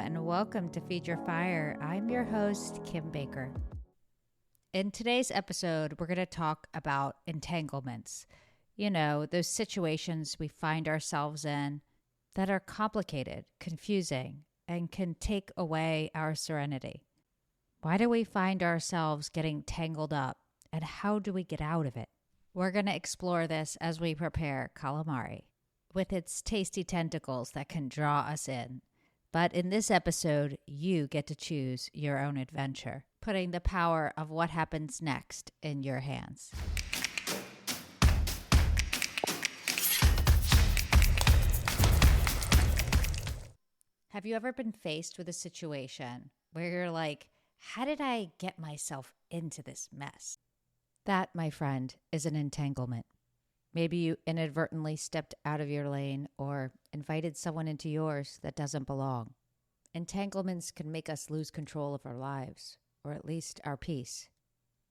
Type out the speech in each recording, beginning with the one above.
and welcome to Feed Your Fire. I'm your host, Kim Baker. In today's episode, we're going to talk about entanglements. You know, those situations we find ourselves in that are complicated, confusing, and can take away our serenity. Why do we find ourselves getting tangled up, and how do we get out of it? We're going to explore this as we prepare calamari, with its tasty tentacles that can draw us in. But in this episode, you get to choose your own adventure, putting the power of what happens next in your hands. Have you ever been faced with a situation where you're like, how did I get myself into this mess? That, my friend, is an entanglement. Maybe you inadvertently stepped out of your lane or invited someone into yours that doesn't belong. Entanglements can make us lose control of our lives, or at least our peace.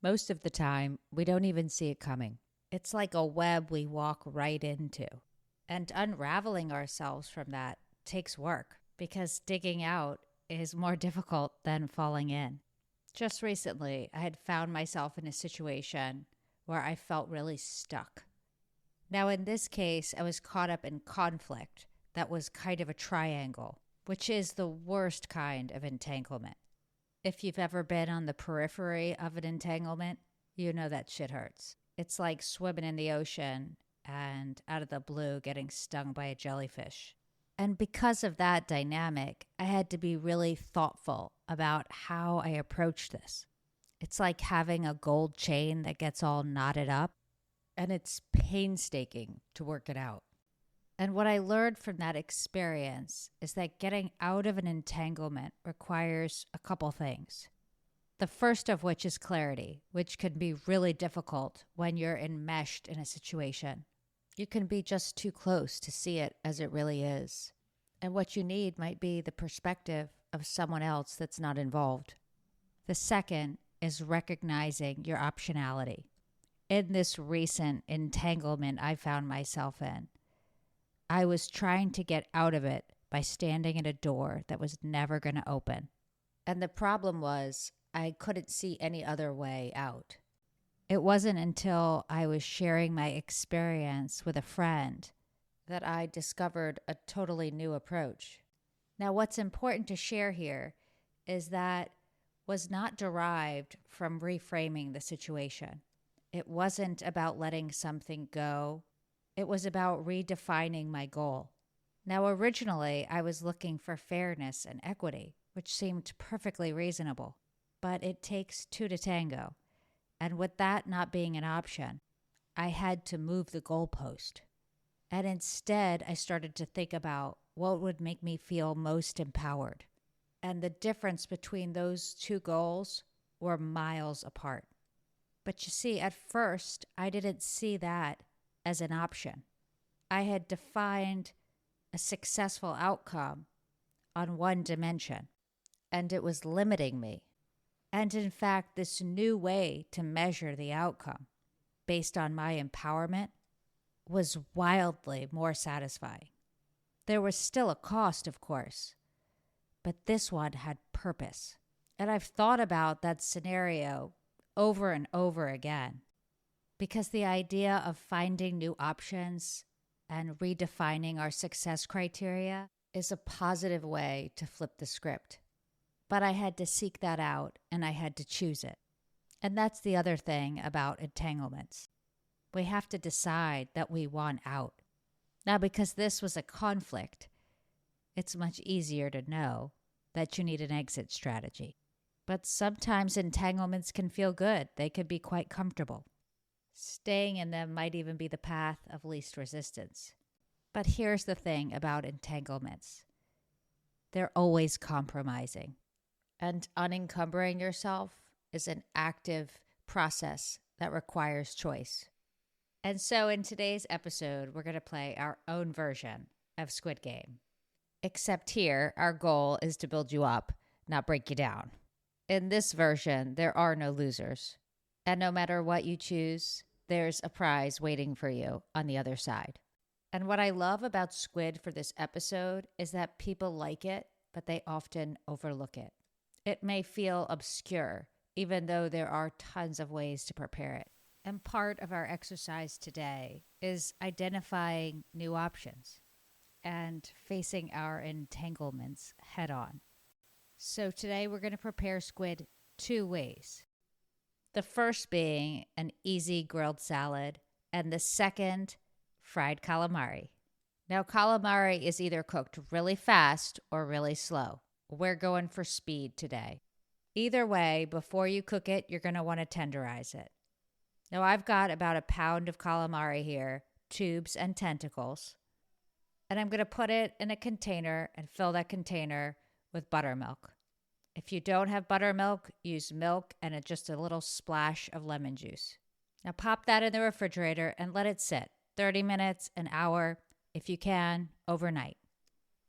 Most of the time, we don't even see it coming. It's like a web we walk right into. And unraveling ourselves from that takes work, because digging out is more difficult than falling in. Just recently, I had found myself in a situation where I felt really stuck. Now, in this case, I was caught up in conflict that was kind of a triangle, which is the worst kind of entanglement. If you've ever been on the periphery of an entanglement, you know that shit hurts. It's like swimming in the ocean and out of the blue getting stung by a jellyfish. And because of that dynamic, I had to be really thoughtful about how I approached this. It's like having a gold chain that gets all knotted up, and it's painstaking to work it out. And what I learned from that experience is that getting out of an entanglement requires a couple things. The first of which is clarity, which can be really difficult when you're enmeshed in a situation. You can be just too close to see it as it really is. And what you need might be the perspective of someone else that's not involved. The second is recognizing your optionality. In this recent entanglement I found myself in, I was trying to get out of it by standing at a door that was never going to open. And the problem was I couldn't see any other way out. It wasn't until I was sharing my experience with a friend that I discovered a totally new approach. Now, what's important to share here is that was not derived from reframing the situation. It wasn't about letting something go. It was about redefining my goal. Now, originally, I was looking for fairness and equity, which seemed perfectly reasonable. But it takes two to tango. And with that not being an option, I had to move the goalpost. And instead, I started to think about what would make me feel most empowered. And the difference between those two goals were miles apart. But you see, at first, I didn't see that as an option. I had defined a successful outcome on one dimension, and it was limiting me. And in fact, this new way to measure the outcome based on my empowerment was wildly more satisfying. There was still a cost, of course, but this one had purpose. And I've thought about that scenario over and over again, because the idea of finding new options and redefining our success criteria is a positive way to flip the script. But I had to seek that out, and I had to choose it. And that's the other thing about entanglements. We have to decide that we want out. Now, because this was a conflict, it's much easier to know that you need an exit strategy. But sometimes entanglements can feel good. They could be quite comfortable. Staying in them might even be the path of least resistance. But here's the thing about entanglements. They're always compromising. And unencumbering yourself is an active process that requires choice. And so in today's episode, we're going to play our own version of Squid Game. Except here, our goal is to build you up, not break you down. In this version, there are no losers. And no matter what you choose, there's a prize waiting for you on the other side. And what I love about Squid for this episode is that people like it but they often overlook it. It may feel obscure, even though there are tons of ways to prepare it. And part of our exercise today is identifying new options and facing our entanglements head on. So today we're going to prepare squid 2 ways. The first being an easy grilled salad, and the second, fried calamari. Now, calamari is either cooked really fast or really slow. We're going for speed today. Either way, before you cook it, you're going to want to tenderize it. Now, I've got about a pound of calamari here, tubes and tentacles. And I'm going to put it in a container and fill that container with buttermilk. If you don't have buttermilk, use milk and just a little splash of lemon juice. Now pop that in the refrigerator and let it sit 30 minutes, an hour, if you can, overnight.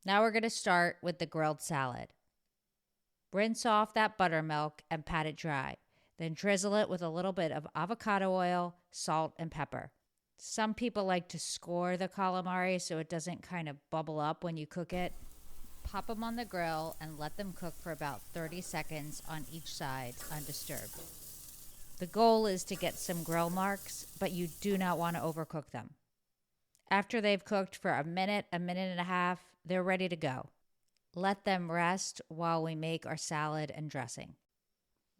Now we're going to start with the grilled salad. Rinse off that buttermilk and pat it dry. Then drizzle it with a little bit of avocado oil, salt, and pepper. Some people like to score the calamari so it doesn't kind of bubble up when you cook it. Pop them on the grill and let them cook for about 30 seconds on each side, undisturbed. The goal is to get some grill marks, but you do not want to overcook them. After they've cooked for a minute and a half, they're ready to go. Let them rest while we make our salad and dressing.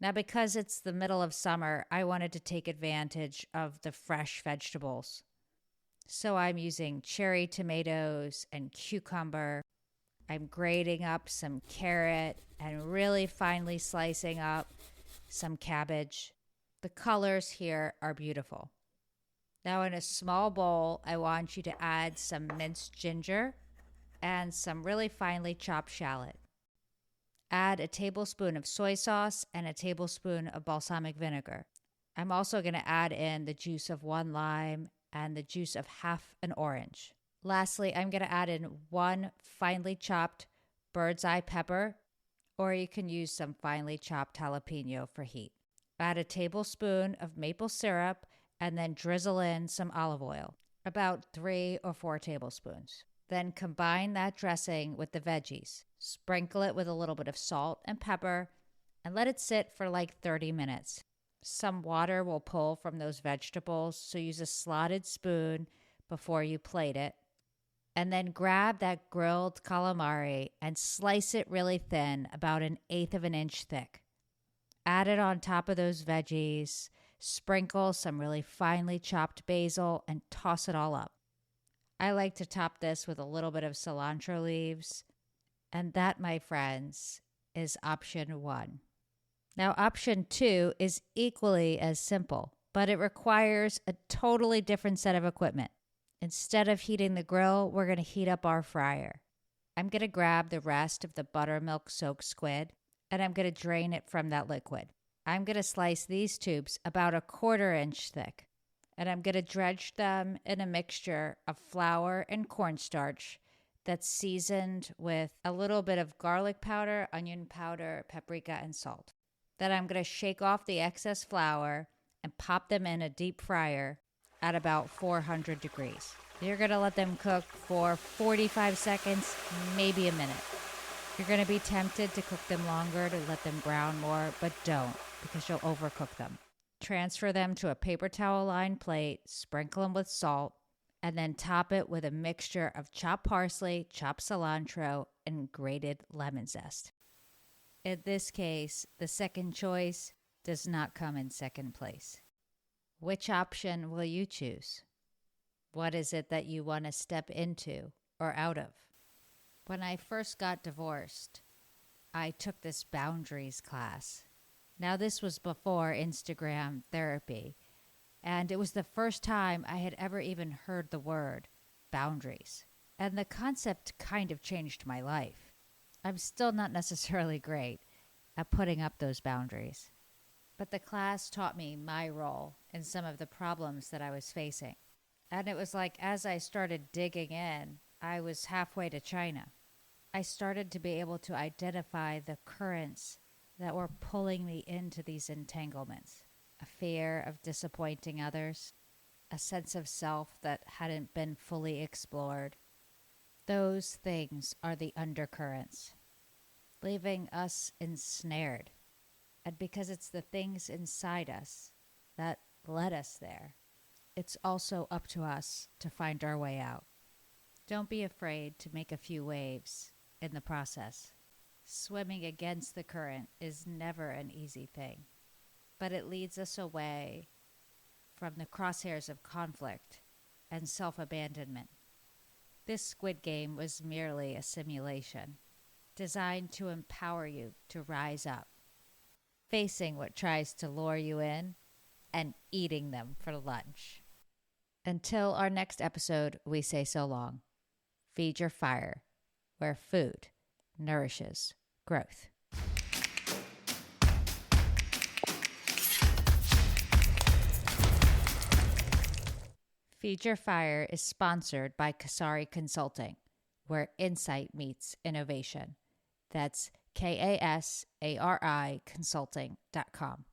Now, because it's the middle of summer, I wanted to take advantage of the fresh vegetables. So I'm using cherry tomatoes and cucumber. I'm grating up some carrot and really finely slicing up some cabbage. The colors here are beautiful. Now in a small bowl, I want you to add some minced ginger and some really finely chopped shallot. Add a tablespoon of soy sauce and a tablespoon of balsamic vinegar. I'm also going to add in the juice of 1 lime and the juice of half an orange. Lastly, I'm going to add in 1 finely chopped bird's eye pepper, or you can use some finely chopped jalapeno for heat. Add a tablespoon of maple syrup and then drizzle in some olive oil, about 3 or 4 tablespoons. Then combine that dressing with the veggies. Sprinkle it with a little bit of salt and pepper and let it sit for like 30 minutes. Some water will pull from those vegetables, so use a slotted spoon before you plate it. And then grab that grilled calamari and slice it really thin, about 1/8 of an inch thick. Add it on top of those veggies, sprinkle some really finely chopped basil, and toss it all up. I like to top this with a little bit of cilantro leaves. And that, my friends, is option 1. Now, option 2 is equally as simple, but it requires a totally different set of equipment. Instead of heating the grill, we're going to heat up our fryer. I'm going to grab the rest of the buttermilk soaked squid, and I'm going to drain it from that liquid. I'm going to slice these tubes about 1/4 inch thick, and I'm going to dredge them in a mixture of flour and cornstarch that's seasoned with a little bit of garlic powder, onion powder, paprika, and salt. Then I'm going to shake off the excess flour and pop them in a deep fryer at about 400 degrees. You're going to let them cook for 45 seconds, maybe a minute. You're going to be tempted to cook them longer to let them brown more, but don't, because you'll overcook them. Transfer them to a paper towel lined plate, sprinkle them with salt, and then top it with a mixture of chopped parsley, chopped cilantro, and grated lemon zest. In this case, the second choice does not come in second place. Which option will you choose? What is it that you want to step into or out of? When I first got divorced, I took this boundaries class. Now, this was before Instagram therapy, and it was the first time I had ever even heard the word boundaries. And the concept kind of changed my life. I'm still not necessarily great at putting up those boundaries, but the class taught me my role in some of the problems that I was facing. And it was like, as I started digging in, I was halfway to China. I started to be able to identify the currents that were pulling me into these entanglements. A fear of disappointing others, a sense of self that hadn't been fully explored. Those things are the undercurrents. leaving us ensnared. And because it's the things inside us that led us there, it's also up to us to find our way out. Don't be afraid to make a few waves in the process. Swimming against the current is never an easy thing, but it leads us away from the crosshairs of conflict and self-abandonment. This Squid Game was merely a simulation, designed to empower you to rise up, facing what tries to lure you in and eating them for lunch. Until our next episode, we say so long. Feed your fire, where food nourishes growth. Feed Your Fire is sponsored by Kasari Consulting, where insight meets innovation. That's KASARI Consulting.com.